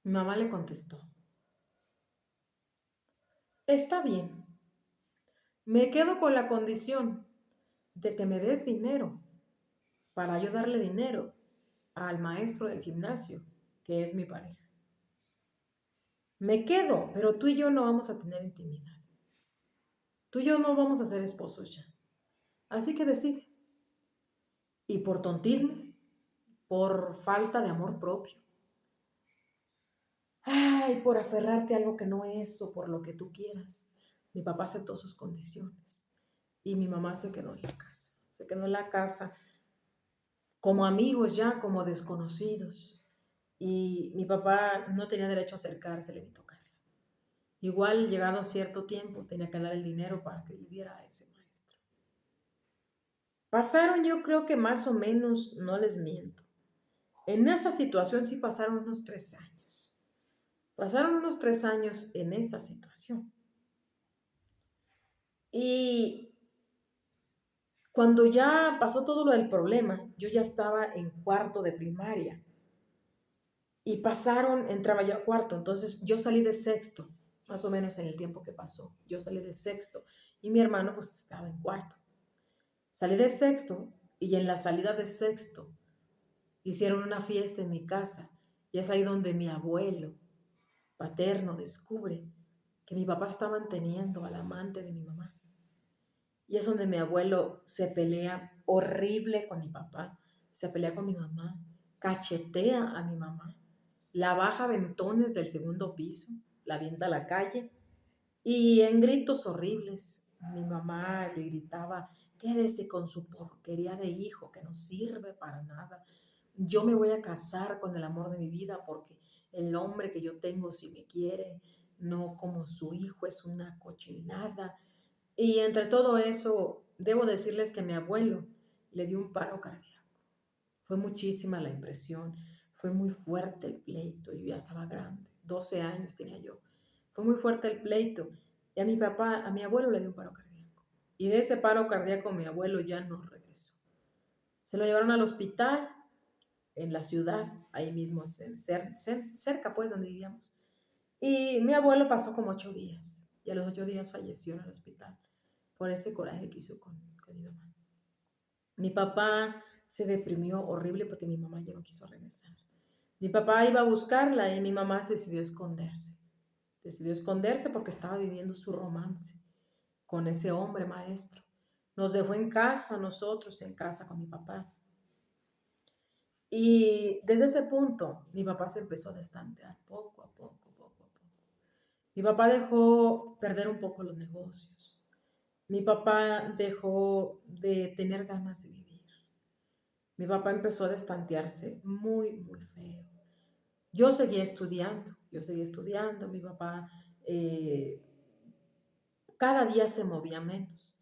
Mi mamá le contestó, está bien, me quedo con la condición de que me des dinero para yo darle dinero al maestro del gimnasio, que es mi pareja. Me quedo, pero tú y yo no vamos a tener intimidad. Tú y yo no vamos a ser esposos ya. Así que decide. Y por tontismo, por falta de amor propio, ay, por aferrarte a algo que no es o por lo que tú quieras, mi papá aceptó sus condiciones y mi mamá se quedó en la casa. Se quedó en la casa como amigos ya, como desconocidos. Y mi papá no tenía derecho a acercársele ni tocarla. Igual, llegado a cierto tiempo, tenía que dar el dinero para que le diera a ese maestro. Pasaron, yo creo que más o menos, no les miento. En esa situación sí pasaron unos 3 años. Pasaron unos 3 años en esa situación. Y cuando ya pasó todo lo del problema, yo ya estaba en cuarto de primaria. Y pasaron, entraba yo a cuarto, entonces yo salí de sexto, más o menos en el tiempo que pasó. Yo salí de sexto y mi hermano pues estaba en cuarto. Salí de sexto y en la salida de sexto hicieron una fiesta en mi casa y es ahí donde mi abuelo paterno descubre que mi papá está manteniendo al amante de mi mamá. Y es donde mi abuelo se pelea horrible con mi papá, se pelea con mi mamá, cachetea a mi mamá, la baja a ventones del segundo piso, la avienta a la calle y en gritos horribles. Mi mamá le gritaba, quédese con su porquería de hijo que no sirve para nada. Yo me voy a casar con el amor de mi vida porque el hombre que yo tengo si me quiere, no como su hijo, es una cochinada. Y entre todo eso, debo decirles que mi abuelo le dio un paro cardíaco. Fue muchísima la impresión, fue muy fuerte el pleito, yo ya estaba grande, 12 años tenía yo. Fue muy fuerte el pleito y a mi papá, a mi abuelo le dio un paro cardíaco. Y de ese paro cardíaco mi abuelo ya no regresó. Se lo llevaron al hospital en la ciudad, ahí mismo, cerca pues donde vivíamos. Y mi abuelo pasó como 8 días y a los 8 días falleció en el hospital por ese coraje que hizo con mi mamá. Mi papá se deprimió horrible porque mi mamá ya no quiso regresar. Mi papá iba a buscarla y mi mamá se decidió esconderse. Decidió esconderse porque estaba viviendo su romance con ese hombre maestro. Nos dejó en casa, nosotros en casa con mi papá. Y desde ese punto, mi papá se empezó a destantear poco a poco, poco a poco. Mi papá dejó perder un poco los negocios. Mi papá dejó de tener ganas de vivir. Mi papá empezó a destantearse muy, muy feo. Yo seguía estudiando, mi papá eh, cada día se movía menos,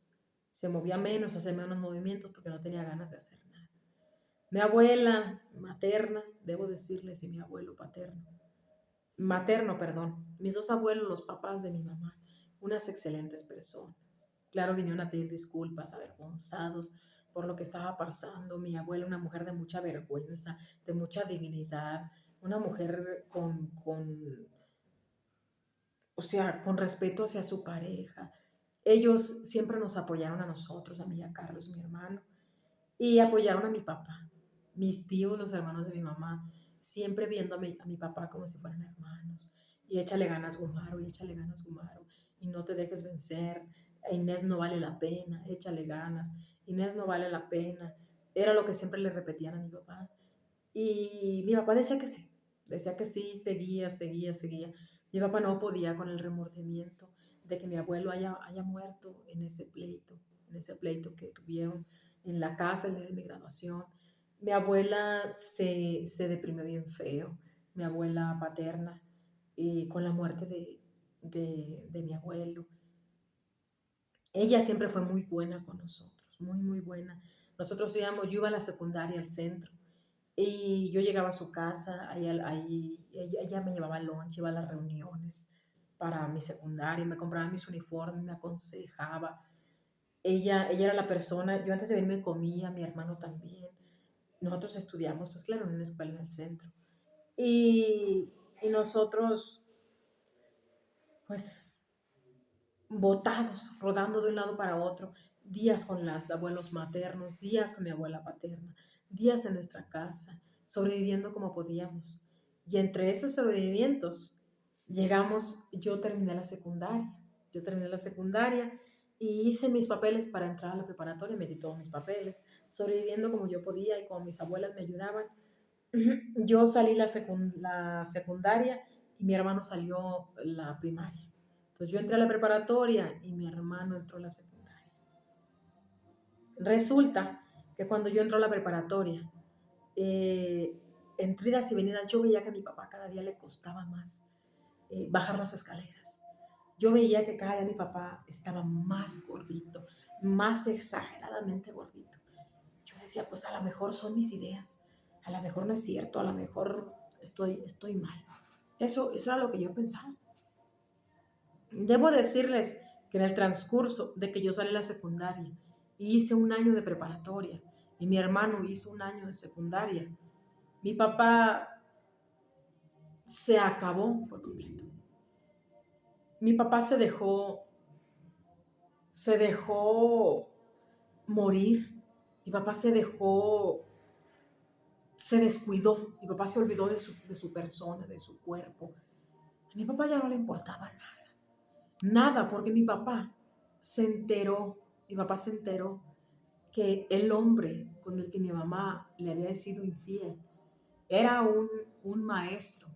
hacía menos movimientos porque no tenía ganas de hacer nada. Mi abuela materna, debo decirles, y mi abuelo materno, perdón, mis dos abuelos, los papás de mi mamá, unas excelentes personas. Claro, vinieron a pedir disculpas, avergonzados por lo que estaba pasando. Mi abuela, una mujer de mucha vergüenza, de mucha dignidad, una mujer o sea, con respeto hacia su pareja. Ellos siempre nos apoyaron a nosotros, a mí y a Carlos, mi hermano, y apoyaron a mi papá. Mis tíos, los hermanos de mi mamá, siempre viendo a mi papá como si fueran hermanos. Y échale ganas, Gumaro, y échale ganas, Gumaro, y no te dejes vencer. Inés no vale la pena, échale ganas. Inés no vale la pena. Era lo que siempre le repetían a mi papá. Y mi papá decía que sí, seguía, seguía, seguía. Mi papá no podía con el remordimiento de que mi abuelo haya muerto en ese pleito que tuvieron en la casa el día de mi graduación. Mi abuela se deprimió bien feo, mi abuela paterna, con la muerte de mi abuelo. Ella siempre fue muy buena con nosotros, muy, muy buena. Yo iba a la secundaria al centro y yo llegaba a su casa, ahí ella me llevaba lunch, iba a las reuniones para mi secundaria, me compraba mis uniformes, me aconsejaba. Ella era la persona, yo antes de venirme comía, mi hermano también. Nosotros estudiamos, pues claro, en una escuela en el centro. Y y nosotros, pues, botados, rodando de un lado para otro, días con los abuelos maternos, días con mi abuela paterna, días en nuestra casa, sobreviviendo como podíamos. Y entre esos sobrevivimientos llegamos, yo terminé la secundaria y hice mis papeles para entrar a la preparatoria, metí todos mis papeles, sobreviviendo como yo podía y como mis abuelas me ayudaban. Yo salí la secundaria y mi hermano salió la primaria. Entonces yo entré a la preparatoria y mi hermano entró a la secundaria. Resulta que cuando yo entré a la preparatoria, eh, entre idas y venidas, yo veía que a mi papá cada día le costaba más bajar las escaleras. Yo veía que cada día mi papá estaba más gordito, más exageradamente gordito. Yo decía, pues a lo mejor son mis ideas, a lo mejor no es cierto, a lo mejor estoy mal. Eso era lo que yo pensaba. Debo decirles que en el transcurso de que yo salí de la secundaria y hice un año de preparatoria y mi hermano hizo un año de secundaria, mi papá se acabó por completo. Mi papá se dejó morir. Mi papá se descuidó. Mi papá se olvidó de su persona, de su cuerpo. A mi papá ya no le importaba nada. Nada, porque mi papá se enteró que el hombre con el que mi mamá le había sido infiel era un maestro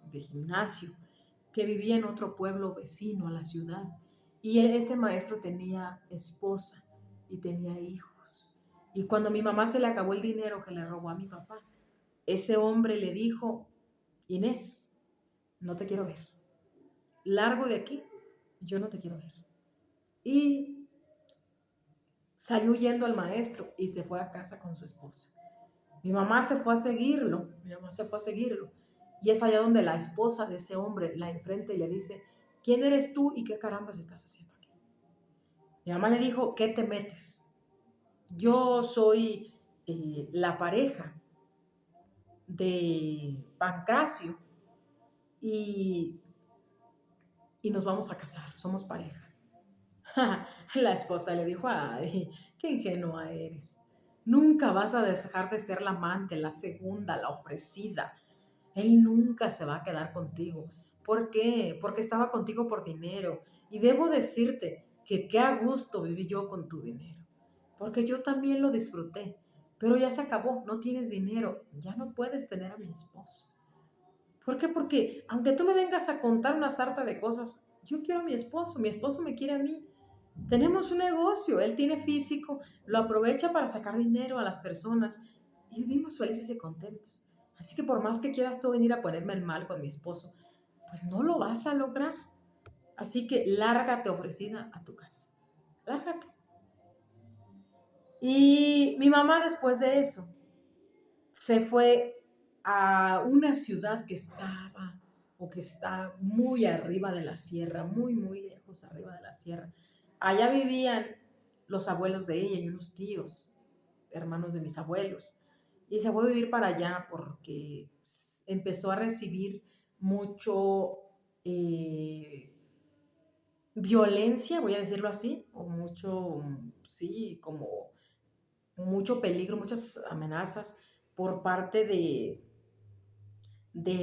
de gimnasio que vivía en otro pueblo vecino a la ciudad. Y ese maestro tenía esposa y tenía hijos. Y cuando a mi mamá se le acabó el dinero que le robó a mi papá, ese hombre le dijo, Inés, no te quiero ver. Largo de aquí, yo no te quiero ver. Y salió huyendo al maestro y se fue a casa con su esposa. Mi mamá se fue a seguirlo. Y es allá donde la esposa de ese hombre la enfrenta y le dice, ¿quién eres tú y qué carambas estás haciendo aquí? Mi mamá le dijo, ¿qué te metes? Yo soy la pareja de Pancracio y, y nos vamos a casar, somos pareja. La esposa le dijo, ay, qué ingenua eres. Nunca vas a dejar de ser la amante, la segunda, la ofrecida. Él nunca se va a quedar contigo. ¿Por qué? Porque estaba contigo por dinero. Y debo decirte que qué a gusto viví yo con tu dinero. Porque yo también lo disfruté. Pero ya se acabó, no tienes dinero, ya no puedes tener a mi esposo. ¿Por qué? Porque aunque tú me vengas a contar una sarta de cosas, yo quiero a mi esposo me quiere a mí. Tenemos un negocio, él tiene físico, lo aprovecha para sacar dinero a las personas y vivimos felices y contentos. Así que por más que quieras tú venir a ponerme el mal con mi esposo, pues no lo vas a lograr. Así que lárgate ofrecida a tu casa. Lárgate. Y mi mamá después de eso se fue a una ciudad que estaba o que está muy arriba de la sierra, muy, muy lejos arriba de la sierra. Allá vivían los abuelos de ella y unos tíos, hermanos de mis abuelos. Y se fue a vivir para allá porque empezó a recibir mucho violencia, voy a decirlo así, o mucho, sí, como mucho peligro, muchas amenazas por parte de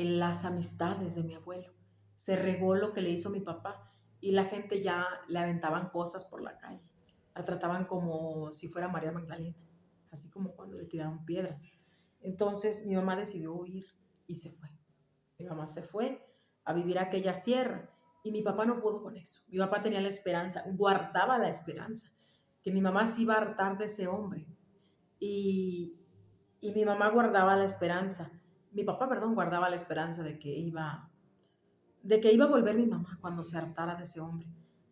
las amistades de mi abuelo. Se regó lo que le hizo mi papá y la gente ya le aventaban cosas por la calle. La trataban como si fuera María Magdalena, así como cuando le tiraron piedras. Entonces mi mamá decidió huir y se fue. Mi mamá se fue a vivir a aquella sierra y mi papá no pudo con eso. Mi papá tenía la esperanza, guardaba la esperanza, que mi mamá se iba a hartar de ese hombre. Y, y mi mamá guardaba la esperanza, mi papá, perdón, guardaba la esperanza de que iba a volver mi mamá cuando se hartara de ese hombre.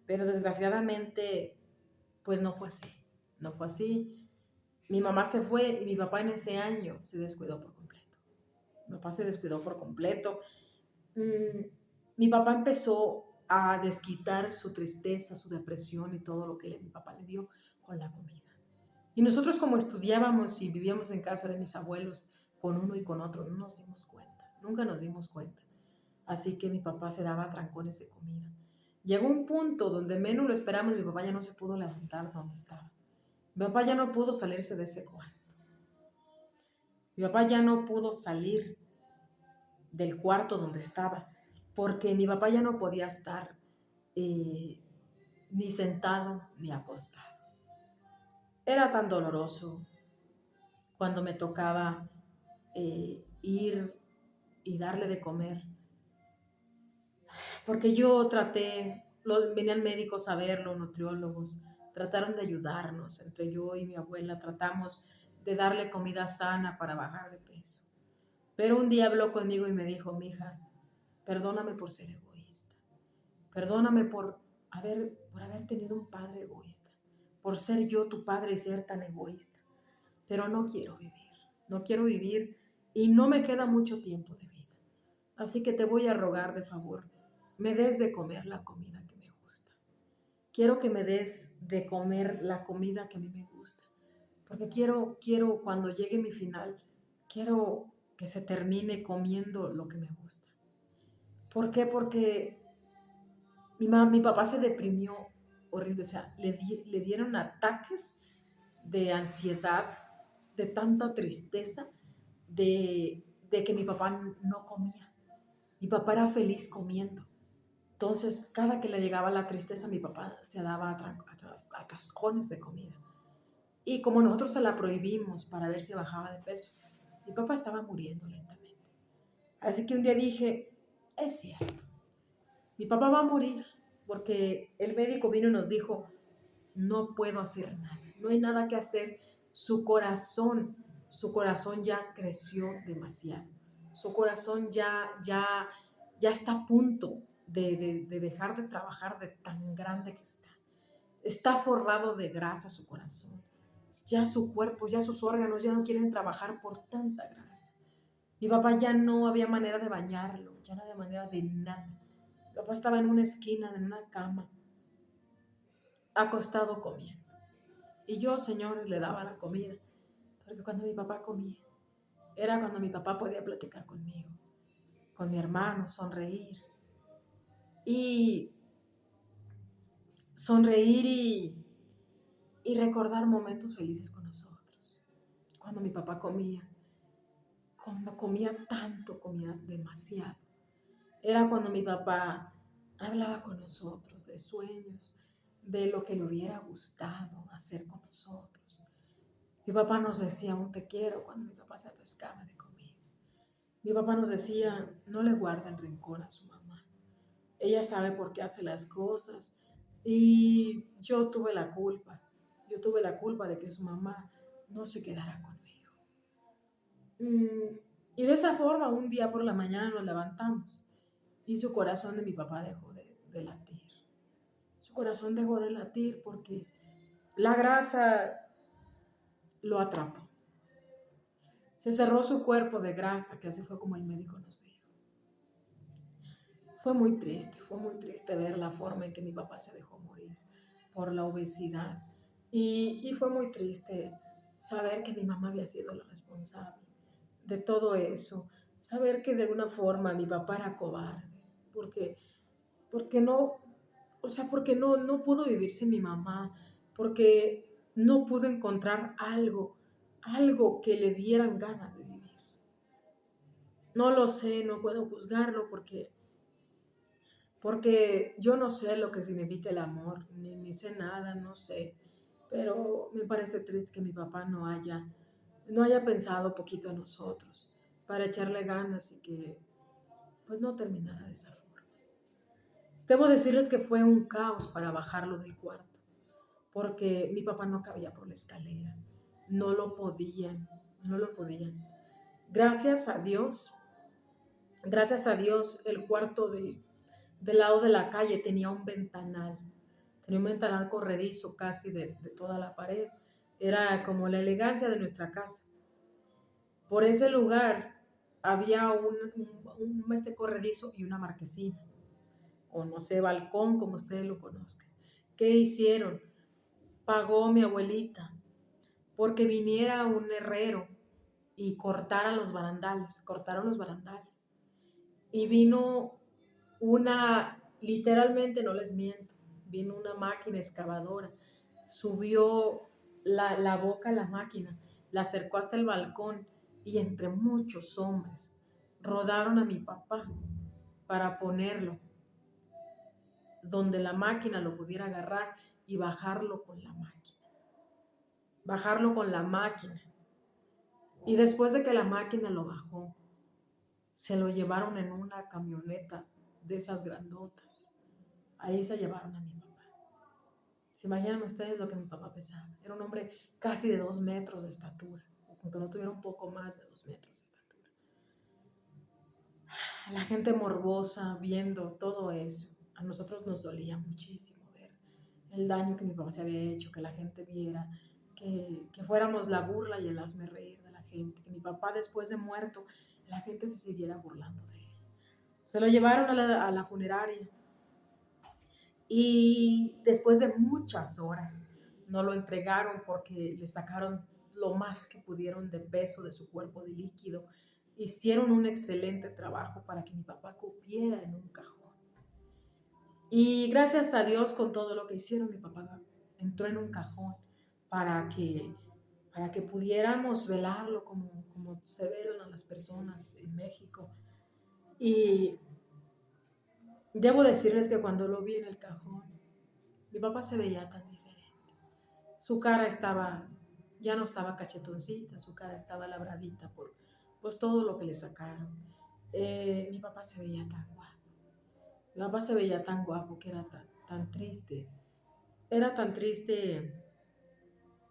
Pero desgraciadamente, pues no fue así. No fue así. Mi mamá se fue y mi papá en ese año se descuidó por completo. Mi papá se descuidó por completo. Mm, Mi papá empezó a desquitar su tristeza, su depresión y todo lo que mi papá le dio con la comida. Y nosotros como estudiábamos y vivíamos en casa de mis abuelos con uno y con otro, no nos dimos cuenta, nunca nos dimos cuenta. Así que mi papá se daba trancones de comida. Llegó un punto donde menos lo esperamos, mi papá ya no se pudo levantar de donde estaba. Mi papá ya no pudo salirse de ese cuarto. Mi papá ya no pudo salir del cuarto donde estaba, porque mi papá ya no podía estar eh, ni sentado ni acostado. Era tan doloroso cuando me tocaba ir y darle de comer, porque yo traté, venían médicos a verlo, nutriólogos, trataron de ayudarnos, entre yo y mi abuela tratamos de darle comida sana para bajar de peso. Pero un día habló conmigo y me dijo, mija, perdóname por ser egoísta, perdóname por haber tenido un padre egoísta, por ser yo tu padre y ser tan egoísta, pero no quiero vivir y no me queda mucho tiempo de vida. Así que te voy a rogar de favor, me des de comer la comida que me gusta. Quiero que me des de comer la comida que a mí me gusta, porque quiero cuando llegue mi final, quiero que se termine comiendo lo que me gusta. ¿Por qué? Porque mi papá se deprimió horrible, o sea, le dieron ataques de ansiedad, de tanta tristeza, de que mi papá no comía. Mi papá era feliz comiendo. Entonces, cada que le llegaba la tristeza, mi papá se daba atascones de comida. Y como nosotros se la prohibimos para ver si bajaba de peso, mi papá estaba muriendo lentamente. Así que un día dije, es cierto, mi papá va a morir porque el médico vino y nos dijo, no puedo hacer nada, no hay nada que hacer. Su corazón ya creció demasiado. Su corazón ya está a punto de dejar de trabajar de tan grande que está. Está forrado de grasa su corazón. Ya su cuerpo, ya sus órganos ya no quieren trabajar por tanta grasa. Mi papá ya no había manera de bañarlo, ya no había manera de nada. Mi papá estaba en una esquina, en una cama, acostado comiendo. Y yo, señores, le daba la comida. Porque cuando mi papá comía, era cuando mi papá podía platicar conmigo, con mi hermano, y sonreír y recordar momentos felices con nosotros. Cuando mi papá comía, cuando comía tanto, comía demasiado. Era cuando mi papá hablaba con nosotros de sueños, de lo que le hubiera gustado hacer con nosotros. Mi papá nos decía un te quiero cuando mi papá se atascaba de comida. Mi papá nos decía, no le guarden rencor a su mamá. Ella sabe por qué hace las cosas. Y yo tuve la culpa. Yo tuve la culpa de que su mamá no se quedara conmigo. Y de esa forma, un día por la mañana nos levantamos y su corazón de mi papá dejó de latir. Su corazón dejó de latir porque la grasa lo atrapó. Se cerró su cuerpo de grasa, que así fue como el médico nos dijo. Fue muy triste ver la forma en que mi papá se dejó morir por la obesidad. Y fue muy triste saber que mi mamá había sido la responsable de todo eso. Saber que de alguna forma mi papá era cobarde, porque no, o sea, porque no pudo vivir sin mi mamá, porque no pudo encontrar algo que le dieran ganas de vivir. No lo sé, no puedo juzgarlo porque yo no sé lo que significa el amor, ni sé nada, no sé, pero me parece triste que mi papá no haya pensado poquito en nosotros para echarle ganas y que pues no terminara de esa forma. Debo decirles que fue un caos para bajarlo del cuarto, porque mi papá no cabía por la escalera, no lo podían. Gracias a Dios, el cuarto del lado de la calle tenía un ventanal corredizo casi de toda la pared. Era como la elegancia de nuestra casa. Por ese lugar había un corredizo y una marquesina, o no sé, balcón, como ustedes lo conozcan. ¿Qué hicieron? Pagó mi abuelita porque viniera un herrero y cortaron los barandales. Y vino literalmente no les miento, vino una máquina excavadora, subió la boca a la máquina, la acercó hasta el balcón y entre muchos hombres rodaron a mi papá para ponerlo donde la máquina lo pudiera agarrar y bajarlo con la máquina. Bajarlo con la máquina. Y después de que la máquina lo bajó, se lo llevaron en una camioneta de esas grandotas. Ahí se llevaron a mi papá. ¿Se imaginan ustedes lo que mi papá pesaba? Era un hombre casi de 2 metros de estatura, aunque no tuviera un poco más de 2 metros de estatura. La gente morbosa viendo todo eso, a nosotros nos dolía muchísimo ver el daño que mi papá se había hecho, que la gente viera, que fuéramos la burla y el hazmerreír de la gente, que mi papá después de muerto, la gente se siguiera burlando de él. Se lo llevaron a la funeraria y después de muchas horas no lo entregaron porque le sacaron lo más que pudieron de peso de su cuerpo, de líquido. Hicieron un excelente trabajo para que mi papá cupiera en un cajón. Y gracias a Dios con todo lo que hicieron, mi papá entró en un cajón para que, para que pudiéramos velarlo como se velan a las personas en México. Y debo decirles que cuando lo vi en el cajón, mi papá se veía tan diferente. Su cara ya no estaba cachetoncita, su cara estaba labradita por pues, todo lo que le sacaron. Mi papá se veía tan guapo. Mi papá se veía tan guapo que era tan triste. Era tan triste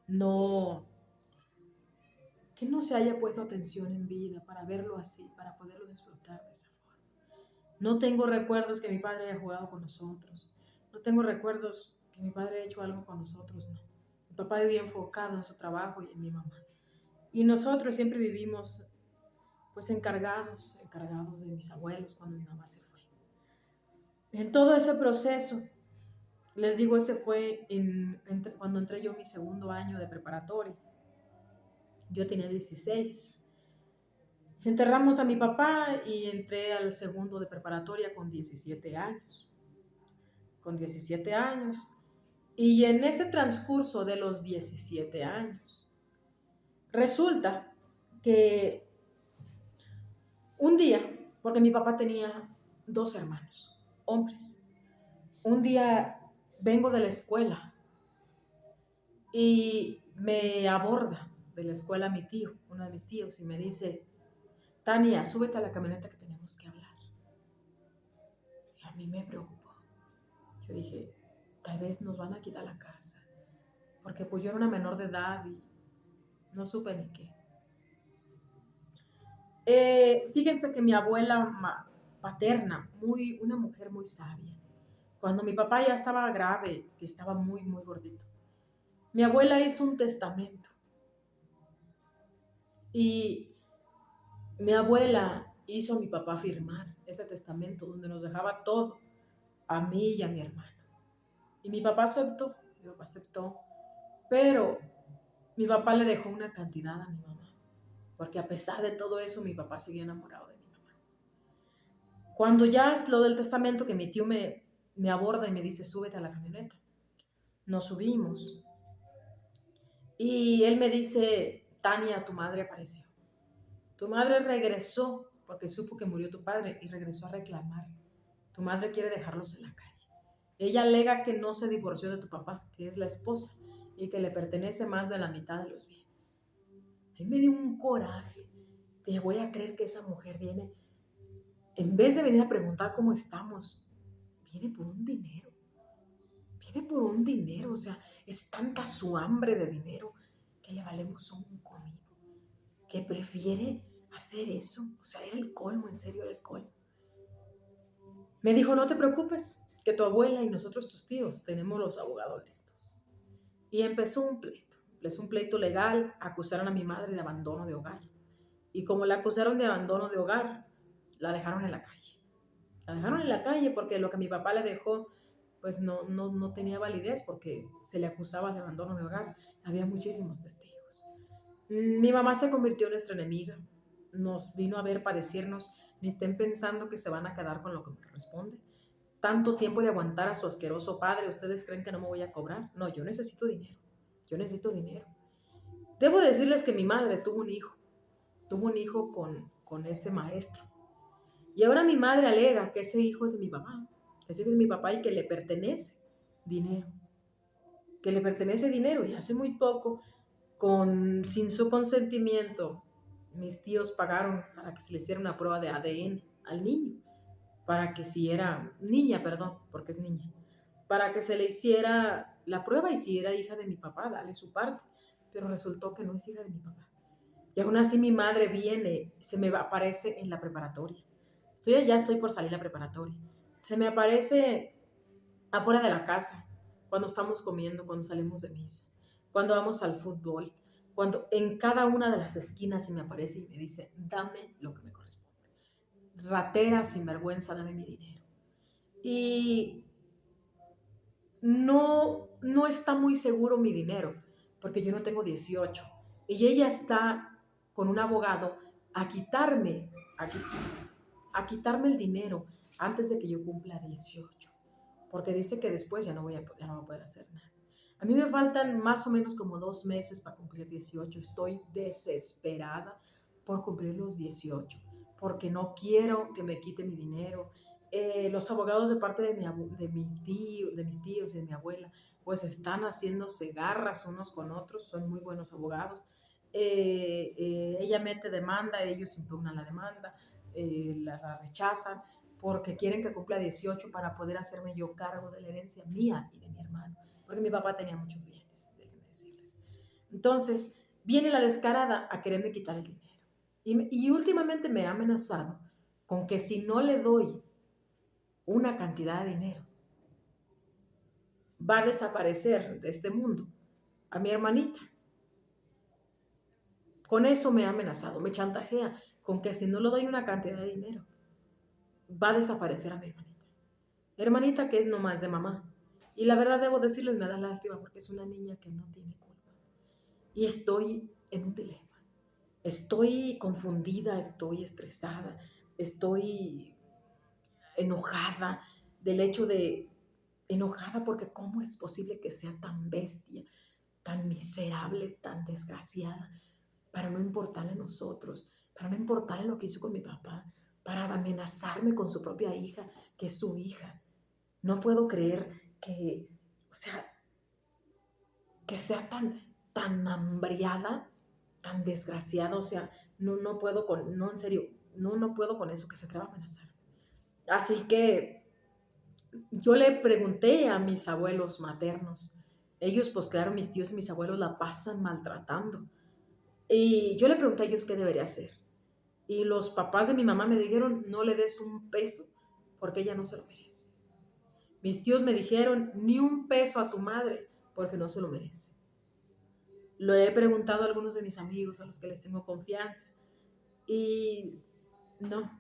no, que no se haya puesto atención en vida para verlo así, para poderlo disfrutar de esa forma. No tengo recuerdos que mi padre haya jugado con nosotros. No tengo recuerdos que mi padre haya hecho algo con nosotros, no. Mi papá vivía enfocado en su trabajo y en mi mamá. Y nosotros siempre vivimos pues encargados de mis abuelos cuando mi mamá se fue. En todo ese proceso, les digo, ese fue cuando entré yo en mi segundo año de preparatoria. Yo tenía 16. Enterramos a mi papá y entré al segundo de preparatoria con 17 años. Con 17 años. Y en ese transcurso de los 17 años, resulta que un día, porque mi papá tenía 2 hermanos, hombres, un día vengo de la escuela y me aborda de la escuela mi tío, uno de mis tíos, y me dice: Tania, súbete a la camioneta que tenemos que hablar. Y a mí me preocupó. Yo dije, tal vez nos van a quitar la casa, porque pues yo era una menor de edad y no supe ni qué. Fíjense que mi abuela paterna, una mujer muy sabia, cuando mi papá ya estaba grave, que estaba muy, muy gordito, mi abuela hizo un testamento. Y mi abuela hizo a mi papá firmar ese testamento donde nos dejaba todo, a mí y a mi hermano. Y mi papá aceptó, pero mi papá le dejó una cantidad a mi mamá, porque a pesar de todo eso, mi papá seguía enamorado de mi mamá. Cuando ya es lo del testamento, que mi tío me aborda y me dice: súbete a la camioneta. Nos subimos. Y él me dice: Tania, tu madre apareció. Tu madre regresó porque supo que murió tu padre y regresó a reclamar. Tu madre quiere dejarlos en la calle. Ella alega que no se divorció de tu papá, que es la esposa, y que le pertenece más de la mitad de los bienes. A mí me dio un coraje. Dije, voy a creer que esa mujer viene, en vez de venir a preguntar cómo estamos, viene por un dinero. Viene por un dinero, o sea, es tanta su hambre de dinero que le valemos un comino, que prefiere hacer eso. O sea, era el colmo, en serio era el colmo. Me dijo, no te preocupes, que tu abuela y nosotros, tus tíos, tenemos los abogados listos. Y empezó un pleito legal. Acusaron a mi madre de abandono de hogar. Y como la acusaron de abandono de hogar, la dejaron en la calle. La dejaron en la calle porque lo que mi papá le dejó, pues no tenía validez, porque se le acusaba de abandono de hogar. Había muchísimos testigos. Mi mamá se convirtió en nuestra enemiga. Nos vino a ver para decirnos ni estén pensando que se van a quedar con lo que me corresponde. Tanto tiempo de aguantar a su asqueroso padre, ¿ustedes creen que no me voy a cobrar? No, yo necesito dinero. Yo necesito dinero. Debo decirles que mi madre tuvo un hijo con ese maestro. Y ahora mi madre alega que ese hijo es de mi papá, ese hijo es de mi papá y que le pertenece dinero, que le pertenece dinero. Y hace muy poco, sin su consentimiento, mis tíos pagaron para que se le hiciera una prueba de ADN al niño, para que si era niña, perdón, porque es niña, para que se le hiciera la prueba y si era hija de mi papá, dale su parte. Pero resultó que no es hija de mi papá. Y aún así mi madre viene, se me aparece en la preparatoria. Ya estoy por salir a la preparatoria. Se me aparece afuera de la casa, cuando estamos comiendo, cuando salimos de misa, cuando vamos al fútbol, cuando en cada una de las esquinas se me aparece y me dice, dame lo que me corresponde. Ratera, sinvergüenza, dame mi dinero. Y no está muy seguro mi dinero, porque yo no tengo 18. Y ella está con un abogado a quitarme, a, a quitarme el dinero antes de que yo cumpla 18, porque dice que después ya no voy a poder hacer nada. A mí me faltan más o menos como 2 meses para cumplir 18. Estoy desesperada por cumplir los 18, porque no quiero que me quite mi dinero. Los abogados de parte de mis tíos y de mi abuela, pues están haciéndose garras unos con otros, son muy buenos abogados. Ella mete demanda, ellos impugnan la demanda, la rechazan porque quieren que cumpla 18 para poder hacerme yo cargo de la herencia mía y de mi hermano, porque mi papá tenía muchos bienes, déjenme decirles. Entonces, viene la descarada a quererme quitar el dinero. Y últimamente me ha amenazado con que si no le doy una cantidad de dinero, va a desaparecer de este mundo a mi hermanita. Con eso me ha amenazado, me chantajea con que si no le doy una cantidad de dinero, va a desaparecer a mi hermanita. Hermanita que es nomás de mamá. Y la verdad debo decirles, me da lástima porque es una niña que no tiene culpa. Y estoy en un dilema. Estoy confundida, estoy estresada, estoy enojada del hecho de, enojada porque cómo es posible que sea tan bestia, tan miserable, tan desgraciada, para no importarle a nosotros, para no importarle lo que hizo con mi papá, para amenazarme con su propia hija, que es su hija. No puedo creer que, o sea, que sea tan hambriada, tan desgraciada, o sea, no puedo no, en serio, no puedo con eso, que se atreva a amenazar. Así que yo le pregunté a mis abuelos maternos, ellos, pues claro, mis tíos y mis abuelos la pasan maltratando, y yo le pregunté a ellos qué debería hacer, y los papás de mi mamá me dijeron, no le des un peso, porque ella no se lo merece. Mis tíos me dijeron, ni un peso a tu madre, porque no se lo merece. Lo he preguntado a algunos de mis amigos, a los que les tengo confianza, y no.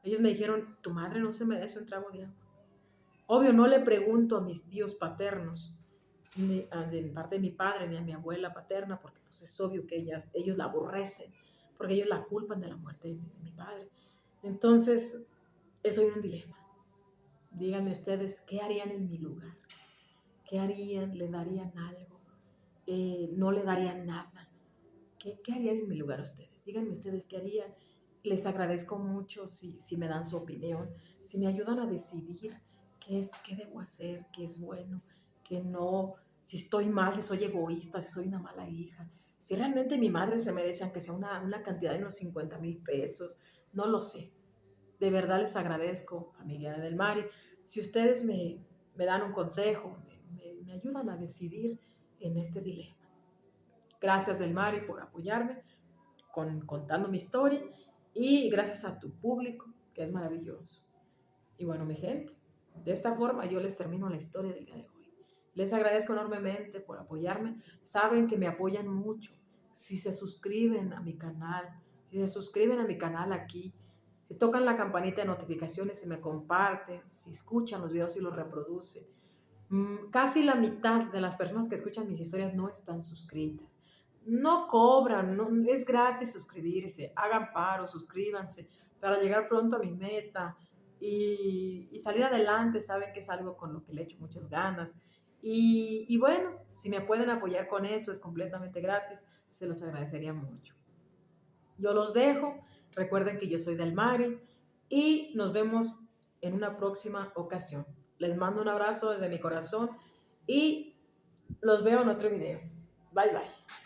Ellos me dijeron, tu madre no se merece un trago de agua. Obvio, no le pregunto a mis tíos paternos, ni de parte de mi padre, ni a mi abuela paterna, porque pues es obvio que ellos la aborrecen, porque ellos la culpan de la muerte de mi padre. Entonces, estoy en un dilema. Díganme ustedes, ¿qué harían en mi lugar? ¿Qué harían? ¿Le darían algo? ¿No le darían nada? ¿Qué harían en mi lugar ustedes? Díganme ustedes qué harían. Les agradezco mucho si me dan su opinión, si me ayudan a decidir qué debo hacer, qué es bueno, qué no, si estoy mal, si soy egoísta, si soy una mala hija, si realmente mi madre se merece, aunque sea una cantidad de unos 50,000 pesos, no lo sé. De verdad les agradezco, familia de Del Mari. Si ustedes me dan un consejo, me ayudan a decidir en este dilema. Gracias Del Mari por apoyarme contando mi historia y gracias a tu público que es maravilloso. Y bueno, mi gente, de esta forma yo les termino la historia del día de hoy. Les agradezco enormemente por apoyarme. Saben que me apoyan mucho si se suscriben a mi canal, aquí, si tocan la campanita de notificaciones, si me comparten, si escuchan los videos y los reproducen. Casi la mitad de las personas que escuchan mis historias no están suscritas. No cobran, no, es gratis suscribirse, hagan paro, suscríbanse para llegar pronto a mi meta y salir adelante. Saben que es algo con lo que le echo muchas ganas. Y bueno, si me pueden apoyar con eso, es completamente gratis, se los agradecería mucho. Yo los dejo, recuerden que yo soy del Mari y nos vemos en una próxima ocasión. Les mando un abrazo desde mi corazón y los veo en otro video. Bye bye.